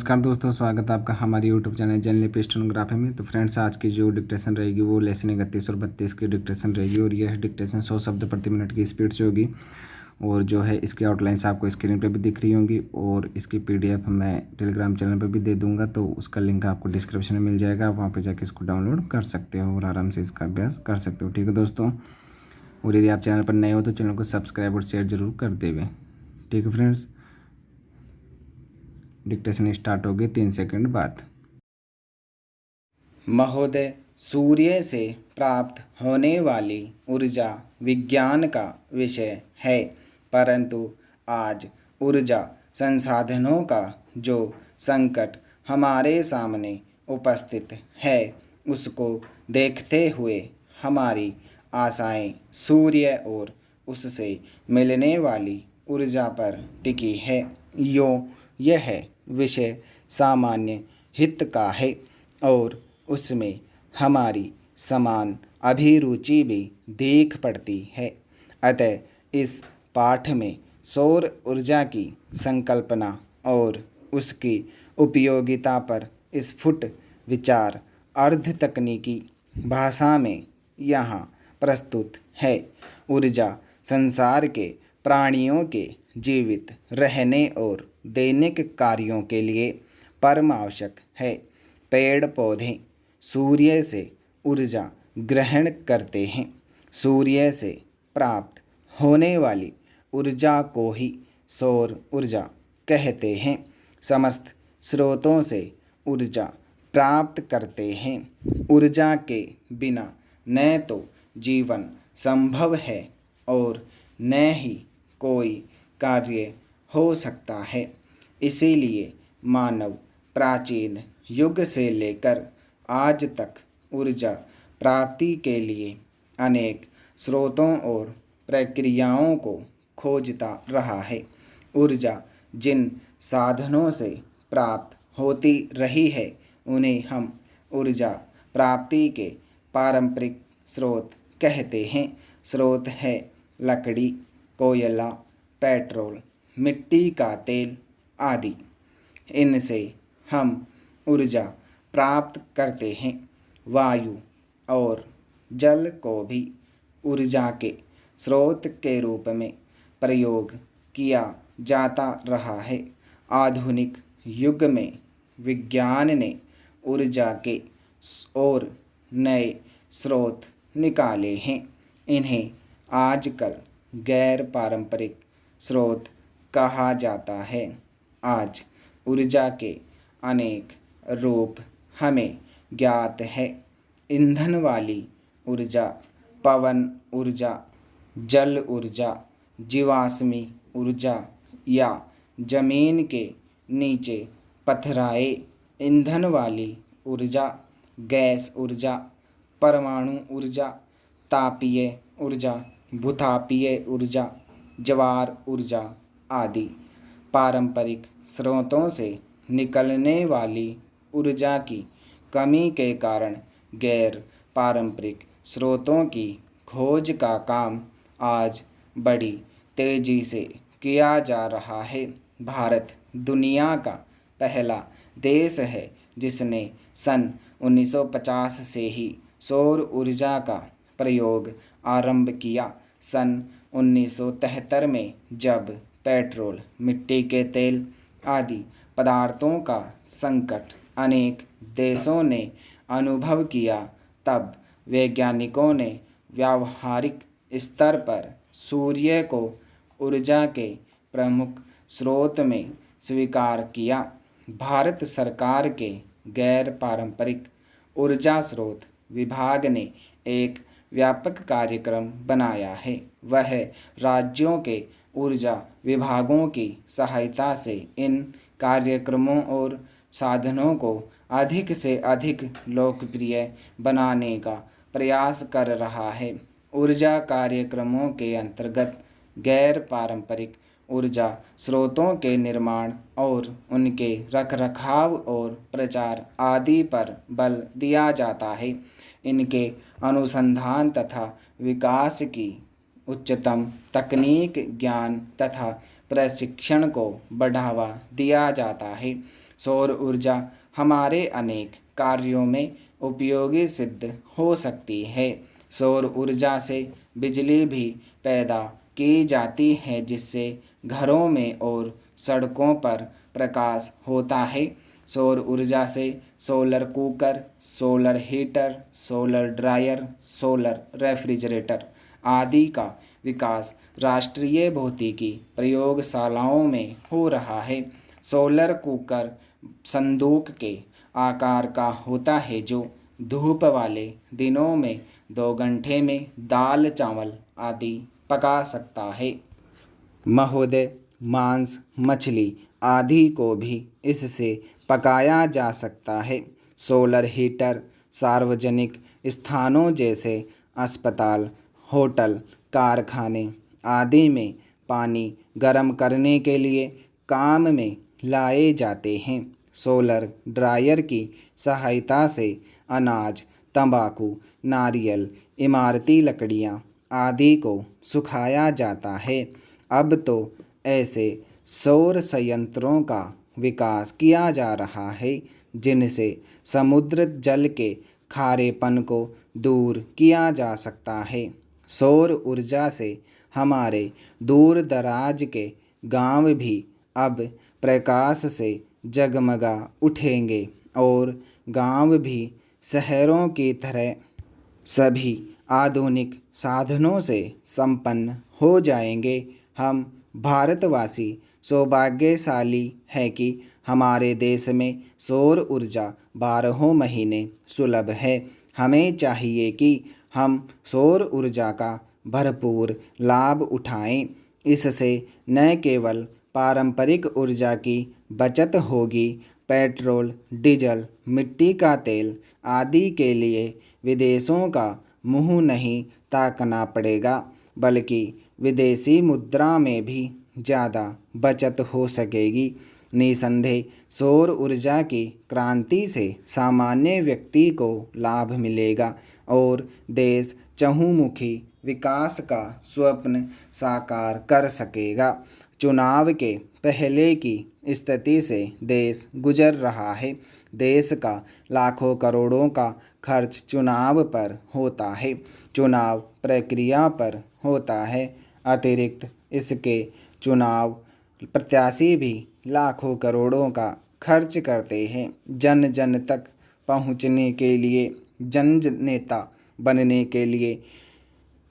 नमस्कार दोस्तों, स्वागत है आपका हमारे यूट्यूब चैनल जनरल पेस्टोनोग्राफी में। तो फ्रेंड्स, आज की जो डिक्टेशन रहेगी वो लेसन 31 और 32 की डिक्टेशन रहेगी और यह डिक्टेशन 100 शब्द प्रति मिनट की स्पीड से होगी। और जो है इसकी आउटलाइंस आपको स्क्रीन पे भी दिख रही होंगी और इसकी पीडीएफ मैं टेलीग्राम चैनल पे भी दे दूंगा, तो उसका लिंक आपको डिस्क्रिप्शन में मिल जाएगा। आप वहाँ पर जाके इसको डाउनलोड कर सकते हो और आराम से इसका अभ्यास कर सकते हो। ठीक है दोस्तों, और यदि आप चैनल पर नए हो तो चैनल को सब्सक्राइब और शेयर जरूर कर देवे। ठीक है फ्रेंड्स, डिक्टेशन स्टार्ट होगी 3 सेकंड बाद। महोदय, सूर्य से प्राप्त होने वाली ऊर्जा विज्ञान का विषय है, परंतु आज ऊर्जा संसाधनों का जो संकट हमारे सामने उपस्थित है, उसको देखते हुए हमारी आशाएं सूर्य और उससे मिलने वाली ऊर्जा पर टिकी है। यह विषय सामान्य हित का है और उसमें हमारी समान अभिरुचि भी देख पड़ती है। अतः इस पाठ में सौर ऊर्जा की संकल्पना और उसकी उपयोगिता पर स्फुट विचार अर्ध तकनीकी भाषा में यहाँ प्रस्तुत है। ऊर्जा संसार के प्राणियों के जीवित रहने और दैनिक कार्यों के लिए परम आवश्यक है। पेड़ पौधे सूर्य से ऊर्जा ग्रहण करते हैं। सूर्य से प्राप्त होने वाली ऊर्जा को ही सौर ऊर्जा कहते हैं। समस्त स्रोतों से ऊर्जा प्राप्त करते हैं। ऊर्जा के बिना न तो जीवन संभव है और न ही कोई कार्य हो सकता है। इसीलिए मानव प्राचीन युग से लेकर आज तक ऊर्जा प्राप्ति के लिए अनेक स्रोतों और प्रक्रियाओं को खोजता रहा है। ऊर्जा जिन साधनों से प्राप्त होती रही है, उन्हें हम ऊर्जा प्राप्ति के पारंपरिक स्रोत कहते हैं। स्रोत है लकड़ी, कोयला, पेट्रोल, मिट्टी का तेल आदि। इनसे हम ऊर्जा प्राप्त करते हैं। वायु और जल को भी ऊर्जा के स्रोत के रूप में प्रयोग किया जाता रहा है। आधुनिक युग में विज्ञान ने ऊर्जा के और नए स्रोत निकाले हैं। इन्हें आजकल गैर पारंपरिक स्रोत कहा जाता है। आज ऊर्जा के अनेक रूप हमें ज्ञात है। ईंधन वाली ऊर्जा, पवन ऊर्जा, जल ऊर्जा, जीवाश्मी ऊर्जा या जमीन के नीचे पथराए ईंधन वाली ऊर्जा, गैस ऊर्जा, परमाणु ऊर्जा, तापीय ऊर्जा, भूतापीय ऊर्जा, ज्वार ऊर्जा आदि। पारंपरिक स्रोतों से निकलने वाली ऊर्जा की कमी के कारण गैर पारंपरिक स्रोतों की खोज का काम आज बड़ी तेजी से किया जा रहा है। भारत दुनिया का पहला देश है जिसने सन 1950 से ही सौर ऊर्जा का प्रयोग आरंभ किया। सन 1973 में जब पेट्रोल, मिट्टी के तेल आदि पदार्थों का संकट अनेक देशों ने अनुभव किया, तब वैज्ञानिकों ने व्यावहारिक स्तर पर सूर्य को ऊर्जा के प्रमुख स्रोत में स्वीकार किया। भारत सरकार के गैर पारंपरिक ऊर्जा स्रोत विभाग ने एक व्यापक कार्यक्रम बनाया है। वह राज्यों के ऊर्जा विभागों की सहायता से इन कार्यक्रमों और साधनों को अधिक से अधिक लोकप्रिय बनाने का प्रयास कर रहा है। ऊर्जा कार्यक्रमों के अंतर्गत गैर पारंपरिक ऊर्जा स्रोतों के निर्माण और उनके रखरखाव और प्रचार आदि पर बल दिया जाता है। इनके अनुसंधान तथा विकास की उच्चतम तकनीक, ज्ञान तथा प्रशिक्षण को बढ़ावा दिया जाता है। सौर ऊर्जा हमारे अनेक कार्यों में उपयोगी सिद्ध हो सकती है। सौर ऊर्जा से बिजली भी पैदा की जाती है, जिससे घरों में और सड़कों पर प्रकाश होता है। सौर ऊर्जा से solar cooker, solar heater, solar dryer, solar refrigerator आदि का विकास राष्ट्रीय भौतिकी प्रयोगशालाओं में हो रहा है। सोलर कुकर संदूक के आकार का होता है, जो धूप वाले दिनों में 2 घंटे में दाल चावल आदि पका सकता है। महोदय, मांस, मछली आदि को भी इससे पकाया जा सकता है। सोलर हीटर सार्वजनिक स्थानों जैसे अस्पताल, होटल, कारखाने आदि में पानी गर्म करने के लिए काम में लाए जाते हैं। सोलर ड्रायर की सहायता से अनाज, तंबाकू, नारियल, इमारती लकड़ियाँ आदि को सुखाया जाता है। अब तो ऐसे सौर संयंत्रों का विकास किया जा रहा है, जिनसे समुद्र जल के खारेपन को दूर किया जा सकता है। सौर ऊर्जा से हमारे दूर दराज के गांव भी अब प्रकाश से जगमगा उठेंगे और गांव भी शहरों की तरह सभी आधुनिक साधनों से संपन्न हो जाएंगे। हम भारतवासी सौभाग्यशाली हैं कि हमारे देश में सौर ऊर्जा 12 महीने सुलभ है। हमें चाहिए कि हम सौर ऊर्जा का भरपूर लाभ उठाएं। इससे न केवल पारंपरिक ऊर्जा की बचत होगी, पेट्रोल, डीजल, मिट्टी का तेल आदि के लिए विदेशों का मुंह नहीं ताकना पड़ेगा, बल्कि विदेशी मुद्रा में भी ज़्यादा बचत हो सकेगी। निसंदेह सौर ऊर्जा की क्रांति से सामान्य व्यक्ति को लाभ मिलेगा और देश चहुमुखी विकास का स्वप्न साकार कर सकेगा। चुनाव के पहले की स्थिति से देश गुजर रहा है। देश का लाखों करोड़ों का खर्च चुनाव पर होता है, चुनाव प्रक्रिया पर होता है। अतिरिक्त इसके चुनाव प्रत्याशी भी लाखों करोड़ों का खर्च करते हैं। जन जन तक पहुंचने के लिए, जन नेता बनने के लिए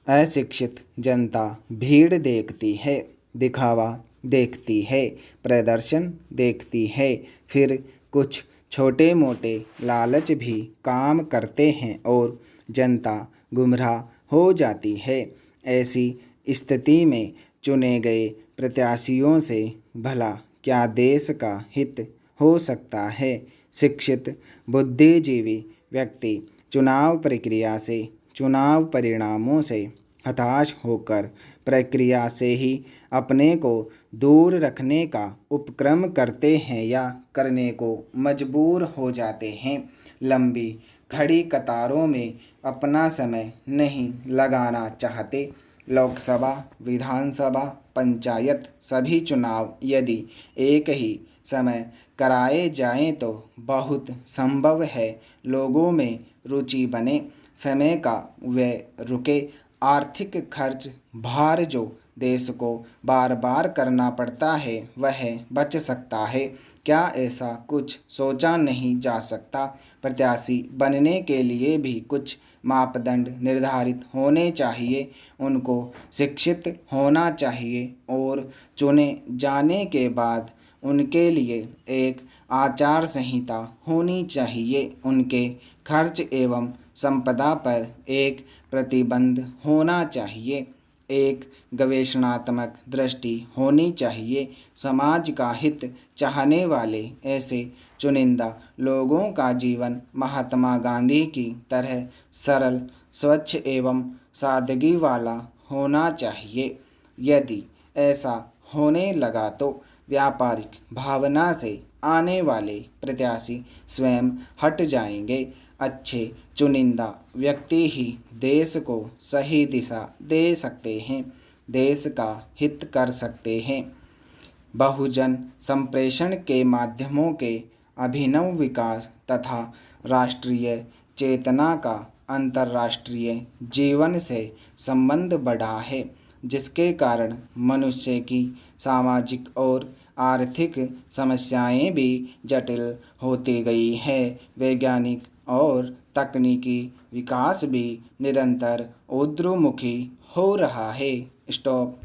अशिक्षित जनता भीड़ देखती है, दिखावा देखती है, प्रदर्शन देखती है, फिर कुछ छोटे मोटे लालच भी काम करते हैं और जनता गुमराह हो जाती है। ऐसी स्थिति में चुने गए प्रत्याशियों से भला क्या देश का हित हो सकता है? शिक्षित बुद्धिजीवी व्यक्ति चुनाव प्रक्रिया से, चुनाव परिणामों से हताश होकर प्रक्रिया से ही अपने को दूर रखने का उपक्रम करते हैं या करने को मजबूर हो जाते हैं। लंबी खड़ी कतारों में अपना समय नहीं लगाना चाहते। लोकसभा, विधानसभा, पंचायत सभी चुनाव यदि एक ही समय कराए जाएं तो बहुत संभव है लोगों में रुचि बने, समय का व्यय रुके, आर्थिक खर्च भार जो देश को बार बार करना पड़ता है वह बच सकता है। क्या ऐसा कुछ सोचा नहीं जा सकता? प्रत्याशी बनने के लिए भी कुछ मापदंड निर्धारित होने चाहिए। उनको शिक्षित होना चाहिए और चुने जाने के बाद उनके लिए एक आचार संहिता होनी चाहिए। उनके खर्च एवं संपदा पर एक प्रतिबंध होना चाहिए। एक गवेषणात्मक दृष्टि होनी चाहिए। समाज का हित चाहने वाले ऐसे चुनिंदा लोगों का जीवन महात्मा गांधी की तरह सरल, स्वच्छ एवं सादगी वाला होना चाहिए। यदि ऐसा होने लगा तो व्यापारिक भावना से आने वाले प्रत्याशी स्वयं हट जाएंगे। अच्छे चुनिंदा व्यक्ति ही देश को सही दिशा दे सकते हैं, देश का हित कर सकते हैं। बहुजन संप्रेषण के माध्यमों के अभिनव विकास तथा राष्ट्रीय चेतना का अंतर्राष्ट्रीय जीवन से संबंध बढ़ा है, जिसके कारण मनुष्य की सामाजिक और आर्थिक समस्याएं भी जटिल होती गई है। वैज्ञानिक और तकनीकी विकास भी निरंतर ऊर्ध्वमुखी हो रहा है। स्टॉप।